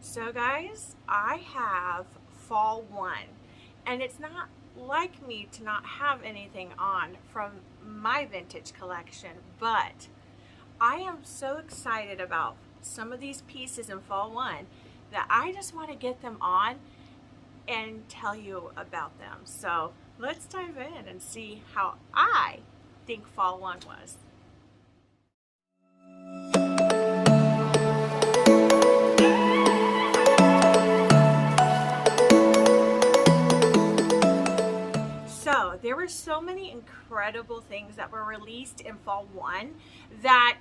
So guys, I have fall 1, and it's not like me to not have anything on from my vintage collection, but I am so excited about some of these pieces in fall 1 that I just want to get them on and tell you about them. So let's dive in and see how I think fall 1 was. So there were so many incredible things that were released in fall 1 that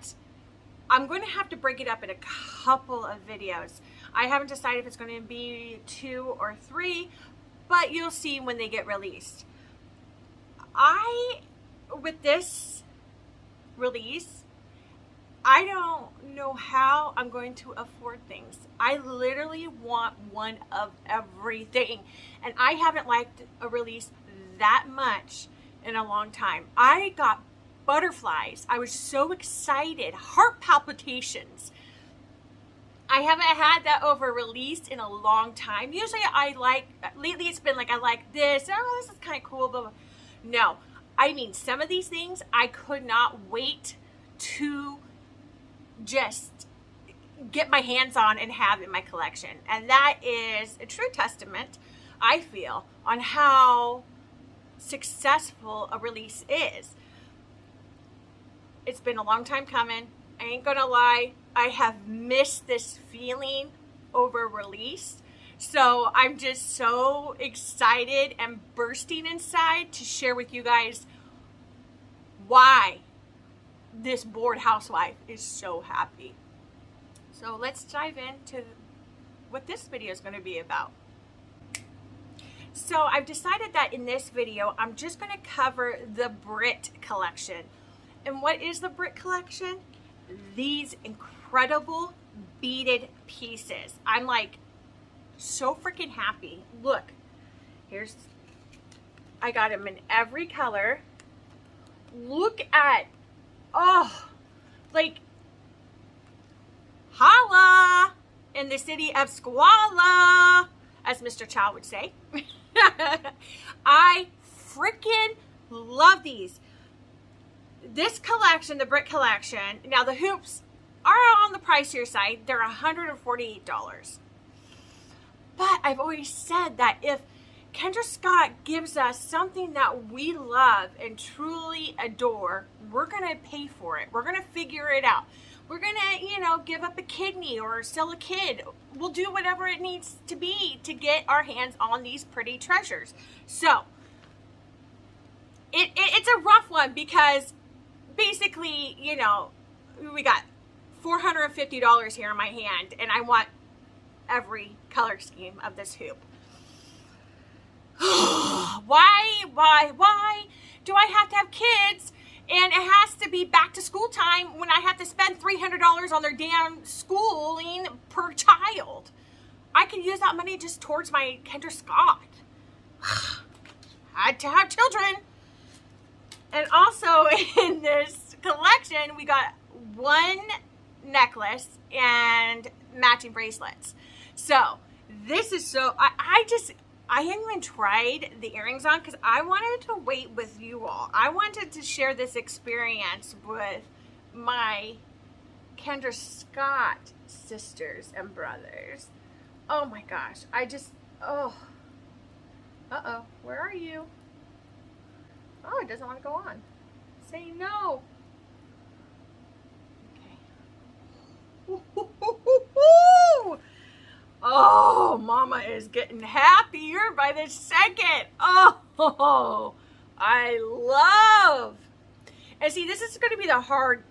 I'm going to have to break it up in a couple of videos. I haven't decided if it's going to be 2 or 3, but you'll see when they get released. With this release, I don't know how I'm going to afford things. I literally want one of everything, and I haven't liked a release that much in a long time. I got butterflies. I was so excited, heart palpitations. I haven't had that over released in a long time. Usually lately it's been like, I like this. Oh, this is kind of cool. But no, I mean, some of these things I could not wait to just get my hands on and have in my collection. And that is a true testament, I feel, on how successful a release is. It's been a long time coming. I ain't gonna lie, I have missed this feeling over release. So I'm just so excited and bursting inside to share with you guys why this bored housewife is so happy. So let's dive into what this video is going to be about. So I've decided that in this video, I'm just going to cover the Britt collection. And what is the Britt collection? These incredible beaded pieces. I'm like so freaking happy. Look, I got them in every color. Look at, like, holla in the city of Squala, as Mr. Chow would say. I freaking love these. This collection, the Britt collection, now the hoops are on the pricier side. They're $148. But I've always said that if Kendra Scott gives us something that we love and truly adore, we're going to pay for it. We're going to figure it out. We're going to, give up a kidney or sell a kid. We'll do whatever it needs to be to get our hands on these pretty treasures. So, it's a rough one because basically, we got $450 here in my hand, and I want every color scheme of this hoop. Why do I have to have kids and it has to be back to school time when I have to spend $300 on their damn schooling per child? I could use that money just towards my Kendra Scott. Had to have children. And also in this collection, we got one necklace and matching bracelets. So this is so, I haven't even tried the earrings on because I wanted to wait with you all. I wanted to share this experience with my Kendra Scott sisters and brothers. Oh my gosh. Where are you? Oh, it doesn't want to go on. Say no. Okay. Oh, Mama is getting happier by the second. Oh, I love. And see, this is going to be the hard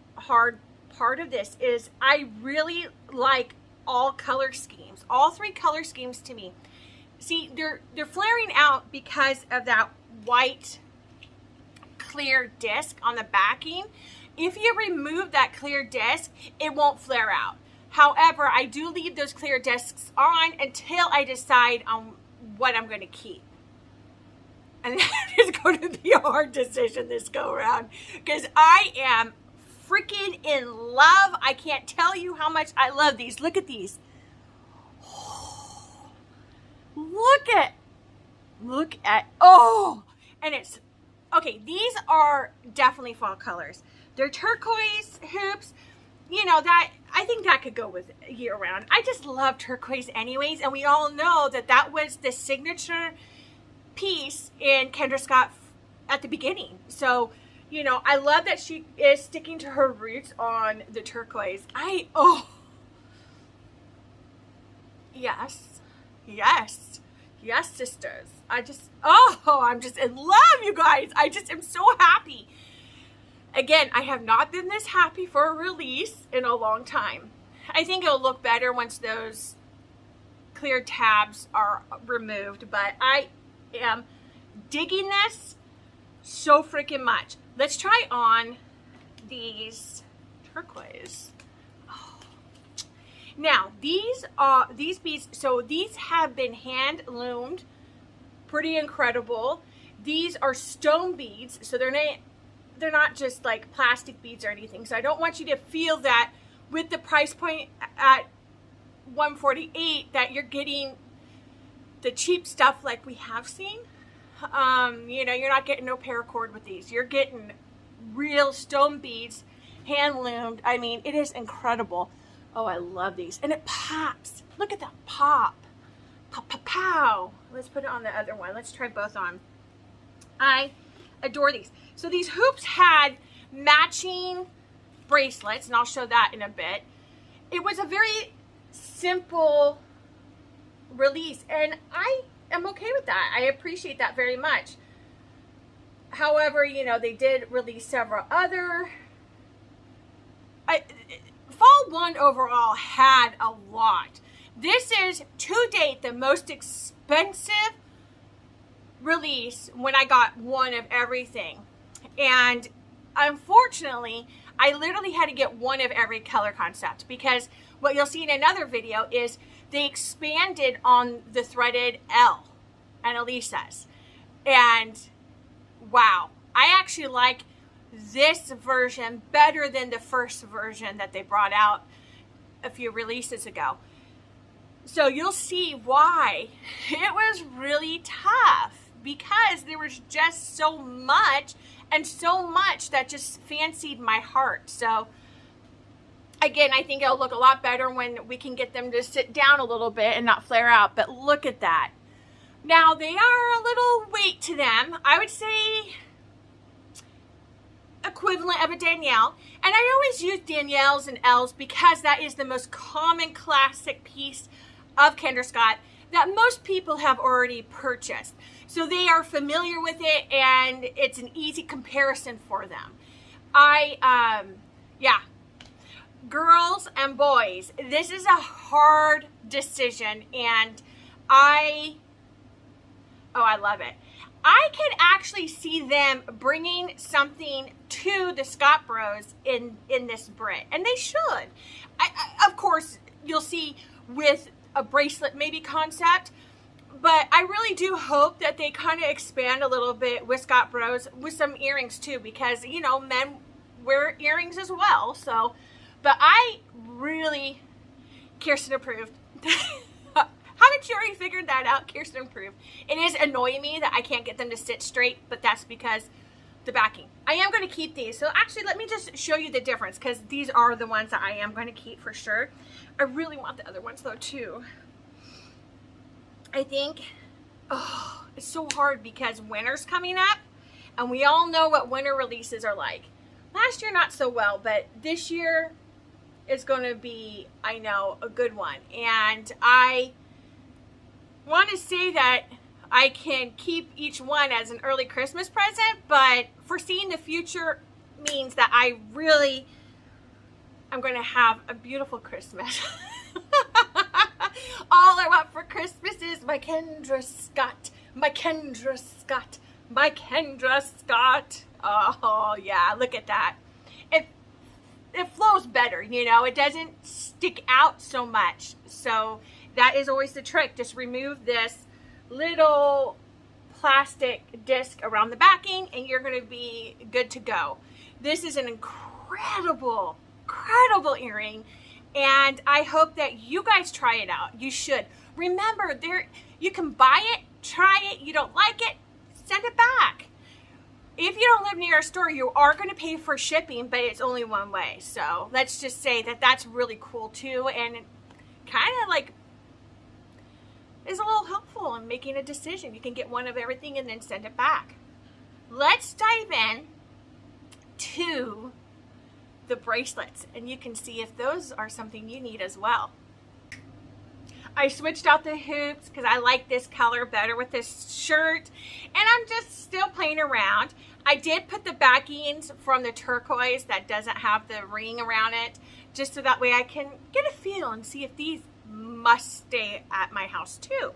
part of this is I really like all color schemes. All 3 color schemes to me. See, they're flaring out because of that white clear disc on the backing. If you remove that clear disc, it won't flare out. However, I do leave those clear discs on until I decide on what I'm going to keep. And that is going to be a hard decision this go around because I am freaking in love. I can't tell you how much I love these. Look at these. look at, oh, and it's, okay, these are definitely fall colors. They're turquoise hoops. You know, that, I think that could go with year round. I just love turquoise anyways, and we all know that that was the signature piece in Kendra Scott at the beginning. So, you know, I love that she is sticking to her roots on the turquoise. Oh, yes, yes, yes, sisters. I'm just in love, you guys. I just am so happy. Again, I have not been this happy for a release in a long time. I think it'll look better once those clear tabs are removed, but I am digging this so freaking much. Let's try on these turquoise. Oh. Now, these beads, so these have been hand loomed, pretty incredible. These are stone beads, so they're not just like plastic beads or anything. So I don't want you to feel that with the price point at $148 that you're getting the cheap stuff like we have seen. You know, you're not getting no paracord with these. You're getting real stone beads, hand loomed. I mean, it is incredible. Oh, I love these. And it pops. Look at that pop. Pop, pow, pow. Let's put it on the other one. Let's try both on. I adore these. So these hoops had matching bracelets, and I'll show that in a bit. It was a very simple release, and I am okay with that. I appreciate that very much. However, you know, they did release several other. Fall 1 overall had a lot. This is, to date, the most expensive release when I got one of everything. And unfortunately, I literally had to get one of every color concept, because what you'll see in another video is they expanded on the threaded L and Elisa's. And wow, I actually like this version better than the first version that they brought out a few releases ago. So you'll see why it was really tough, because there was just so much that just fancied my heart. So again, I think it'll look a lot better when we can get them to sit down a little bit and not flare out. But look at that. Now, they are a little weight to them. I would say equivalent of a Danielle. And I always use Danielles and L's because that is the most common classic piece of Kendra Scott that most people have already purchased. So they are familiar with it, and it's an easy comparison for them. Yeah. Girls and boys, this is a hard decision, and I love it. I can actually see them bringing something to the Scott Bros in this Britt, and they should. Of course, you'll see with a bracelet maybe concept, but I really do hope that they kind of expand a little bit with Scott Bros with some earrings too, because, you know, men wear earrings as well. So, but I really, Kirsten approved. Haven't you already figured that out? Kirsten approved. It is annoying me that I can't get them to sit straight, but that's because the backing. I am going to keep these. So actually, let me just show you the difference, because these are the ones that I am going to keep for sure. I really want the other ones though too. I think, oh, it's so hard because winter's coming up, and we all know what winter releases are like. Last year, not so well, but this year is going to be, I know, a good one. And I want to say that I can keep each one as an early Christmas present, but foreseeing the future means that I really am going to have a beautiful Christmas. All I want for Christmas is my Kendra Scott, my Kendra Scott, my Kendra Scott. Oh yeah, look at that. It flows better, you know, it doesn't stick out so much. So that is always the trick. Just remove this little plastic disc around the backing and you're going to be good to go. This is an incredible earring, And I hope that you guys try it out. You should. Remember, you can buy it, try it, you don't like it, send it back. If you don't live near a store, you are going to pay for shipping, but it's only one way. So let's just say that that's really cool too, and kind of like is a little helpful in making a decision. You can get one of everything and then send it back. Let's dive in to the bracelets, and you can see if those are something you need as well. I switched out the hoops because I like this color better with this shirt, and I'm just still playing around. I did put the backings from the turquoise that doesn't have the ring around it, just so that way I can get a feel and see if these must stay at my house too.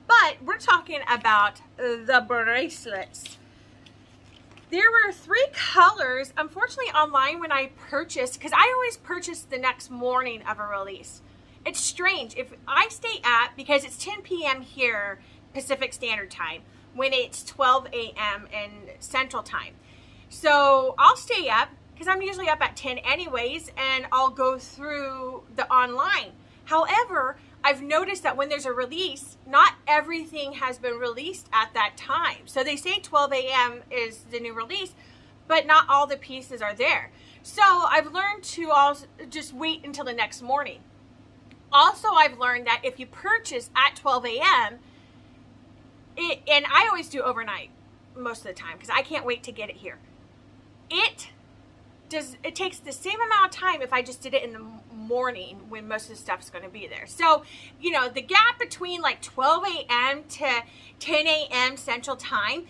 But we're talking about the bracelets. There were 3 colors. Unfortunately, online when I purchased, because I always purchase the next morning of a release. It's strange. If I stay up, because it's 10 p.m. here, Pacific Standard Time, when it's 12 a.m. in Central Time. So I'll stay up, because I'm usually up at 10 anyways, and I'll go through the online. However, I've noticed that when there's a release, not everything has been released at that time. So they say 12 a.m. is the new release, but not all the pieces are there. So I've learned to also just wait until the next morning. Also, I've learned that if you purchase at 12 a.m., and I always do overnight most of the time because I can't wait to get it here. It takes the same amount of time if I just did it in the morning when most of the stuff is going to be there. So, you know, the gap between like 12 a.m. to 10 a.m. Central Time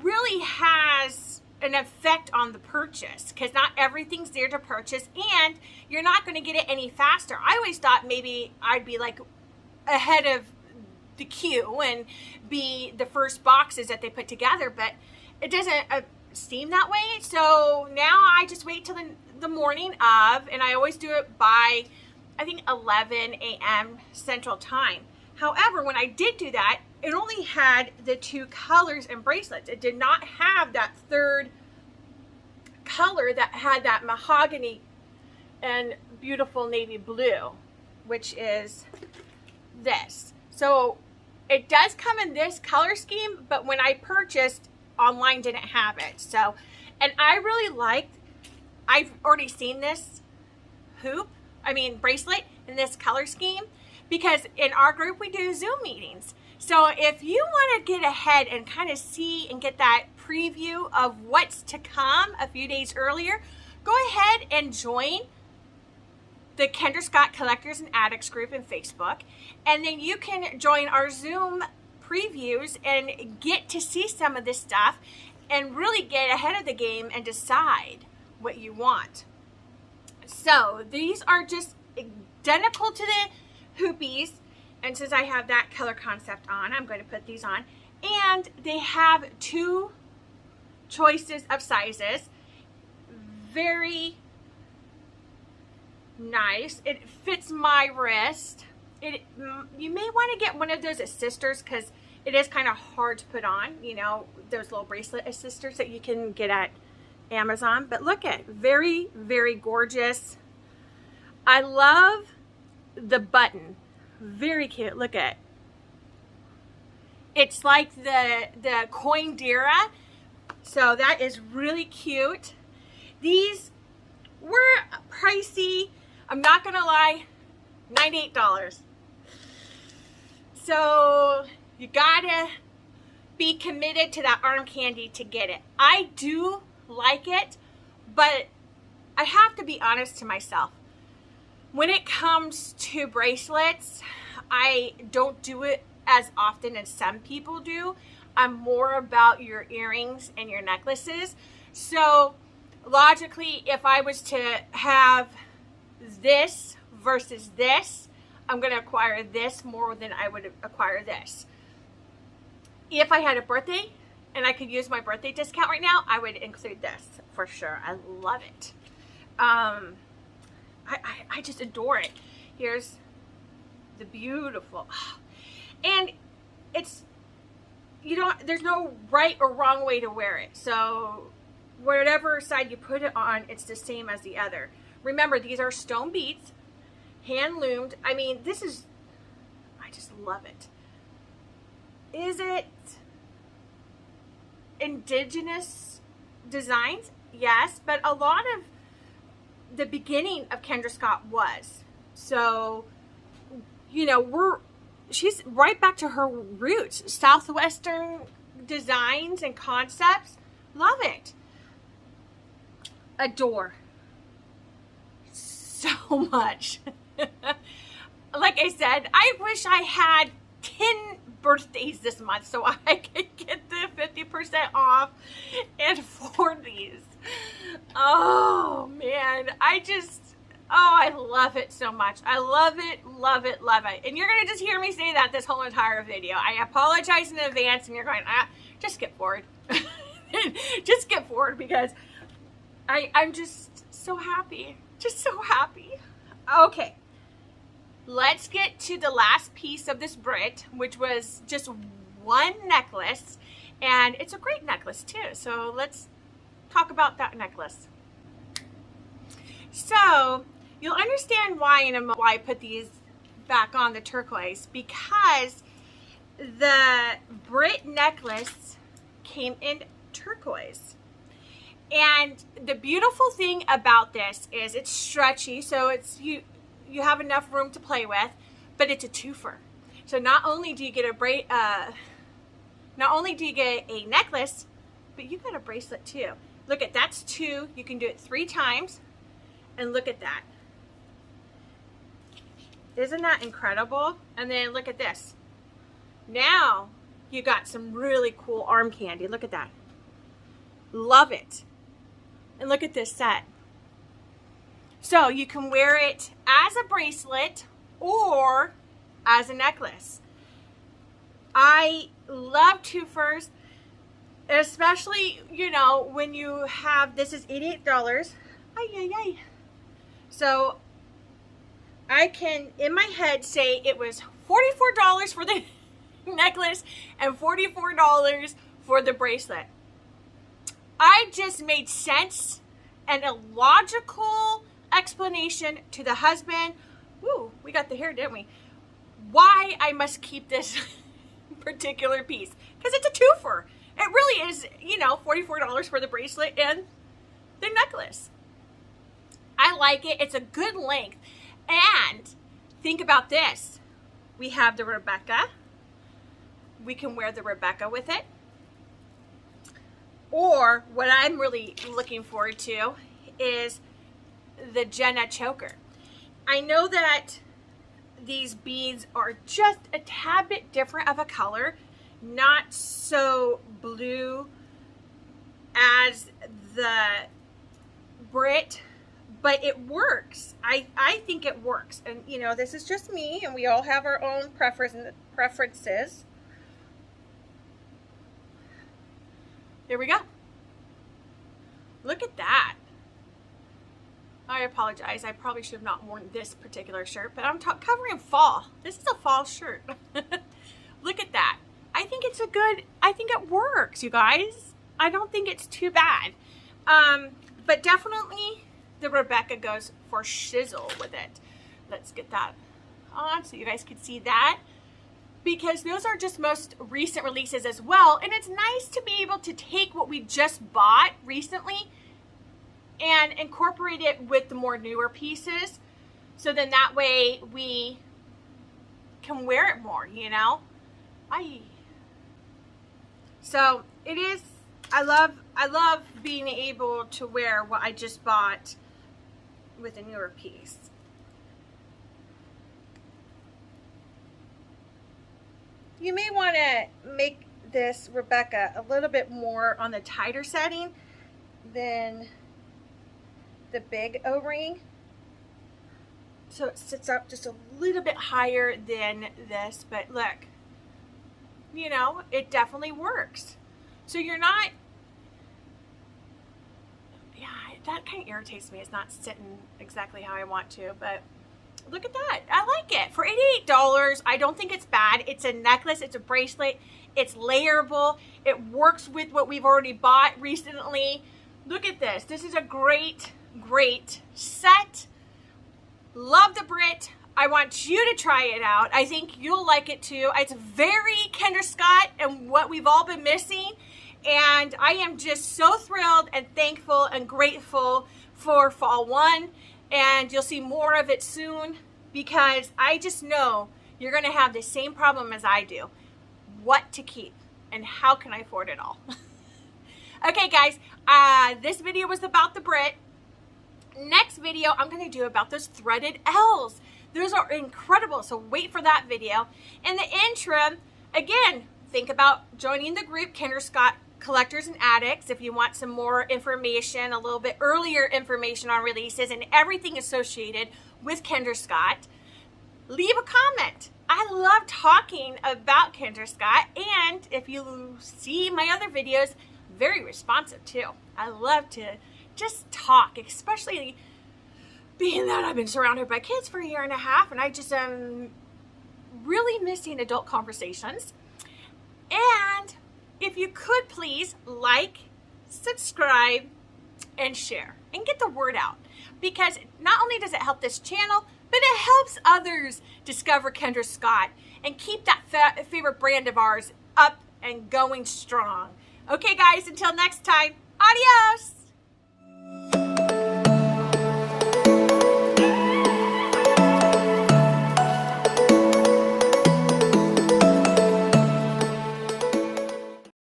really has an effect on the purchase, because not everything's there to purchase, and you're not going to get it any faster. I always thought maybe I'd be like ahead of the queue and be the first boxes that they put together, but it doesn't seem that way. So now I just wait till the morning of, and I always do it by, I think, 11 a.m. Central Time. However, when I did do that, it only had the 2 colors and bracelets. It did not have that third color that had that mahogany and beautiful navy blue, which is this. So it does come in this color scheme, but when I purchased, online didn't have it. So, and I really liked, I've already seen this bracelet in this color scheme, because in our group we do Zoom meetings. So if you want to get ahead and kind of see and get that preview of what's to come a few days earlier, go ahead and join the Kendra Scott Collectors and Addicts group in Facebook, and then you can join our Zoom previews and get to see some of this stuff and really get ahead of the game and decide what you want. So these are just identical to the hoopies, and since I have that color concept on, I'm going to put these on, and they have 2 choices of sizes. Very nice. It fits my wrist. You may want to get one of those assisters, because it is kind of hard to put on, you know, those little bracelet assisters that you can get at Amazon. But look at, very, very gorgeous. I love the button. Very cute. Look at, it's like the coin Dira. So that is really cute. These were pricey. I'm not gonna lie, $98. So you gotta be committed to that arm candy to get it. I do like it, but I have to be honest to myself. When it comes to bracelets, I don't do it as often as some people do. I'm more about your earrings and your necklaces. So logically, if I was to have this versus this, I'm going to acquire this more than I would acquire this. If I had a birthday and I could use my birthday discount right now, I would include this for sure. I love it. I just adore it. Here's the beautiful, and it's, there's no right or wrong way to wear it. So whatever side you put it on, it's the same as the other. Remember, these are stone beads. hand loomed. I mean, this is, I just love it. Is it indigenous designs? Yes, but a lot of the beginning of Kendra Scott was. So, you know, she's right back to her roots. Southwestern designs and concepts. Love it. Adore. So much. Like I said, I wish I had 10 birthdays this month so I could get the 50% off and afford these. Oh man, I love it so much. I love it, love it, love it. And you're gonna just hear me say that this whole entire video. I apologize in advance, and you're going, just skip forward. Just skip forward, because I'm just so happy. Just so happy. Okay. Let's get to the last piece of this Britt, which was just one necklace, and it's a great necklace too. So let's talk about that necklace. So you'll understand why I put these back on the turquoise, because the Britt necklace came in turquoise. And the beautiful thing about this is it's stretchy, so it's you have enough room to play with, but it's a twofer. So not only do you get a necklace, but you got a bracelet too. Look at, that's 2. You can do it 3 times, and look at that. Isn't that incredible? And then look at this. Now you got some really cool arm candy. Look at that. Love it. And look at this set. So you can wear it as a bracelet or as a necklace. I love twofers, especially, you know, when you have, this is $88. Ay, ay, ay. So I can, in my head, say it was $44 for the necklace and $44 for the bracelet. I just made sense and a logical explanation to the husband. Woo, we got the hair, didn't we? Why I must keep this particular piece. Because it's a twofer. It really is, you know, $44 for the bracelet and the necklace. I like it. It's a good length. And think about this. We have the Rebecca. We can wear the Rebecca with it. Or what I'm really looking forward to is the Jenna choker. I know that these beads are just a tad bit different of a color, not so blue as the Britt, but it works. I think it works. And you know, this is just me, and we all have our own preferences. There we go. Look at that. I apologize. I probably should have not worn this particular shirt, but I'm covering fall. This is a fall shirt. Look at that. I think it's I think it works, you guys. I don't think it's too bad. But definitely the Rebecca goes for shizzle with it. Let's get that on so you guys can see that, because those are just most recent releases as well. And it's nice to be able to take what we just bought recently and incorporate it with the more newer pieces. So then that way we can wear it more, you know? So it is, I love being able to wear what I just bought with a newer piece. You may want to make this Rebecca a little bit more on the tighter setting than the big O-ring. So it sits up just a little bit higher than this, but look, you know, it definitely works. So you're not, yeah, that kind of irritates me. It's not sitting exactly how I want to, but look at that. I like it. For $88, I don't think it's bad. It's a necklace. It's a bracelet. It's layerable. It works with what we've already bought recently. Look at this. This is a great, great set. Love the Britt. I want you to try it out. I think you'll like it too. It's very Kendra Scott and what we've all been missing. And I am just so thrilled and thankful and grateful for Fall 1. And you'll see more of it soon because I just know you're going to have the same problem as I do. What to keep and how can I afford it all? Okay, guys, this video was about the Britt. Next video, I'm going to do about those threaded L's. Those are incredible, so wait for that video. In the interim, again, think about joining the group, Kendra Scott Collectors and Addicts, if you want some more information, a little bit earlier information on releases and everything associated with Kendra Scott. Leave a comment. I love talking about Kendra Scott, and if you see my other videos, very responsive too. I love to just talk, especially being that I've been surrounded by kids for a year and a half and I just am really missing adult conversations. And if you could please like, subscribe, and share and get the word out, because not only does it help this channel, but it helps others discover Kendra Scott and keep that favorite brand of ours up and going strong. Okay guys, until next time, adios!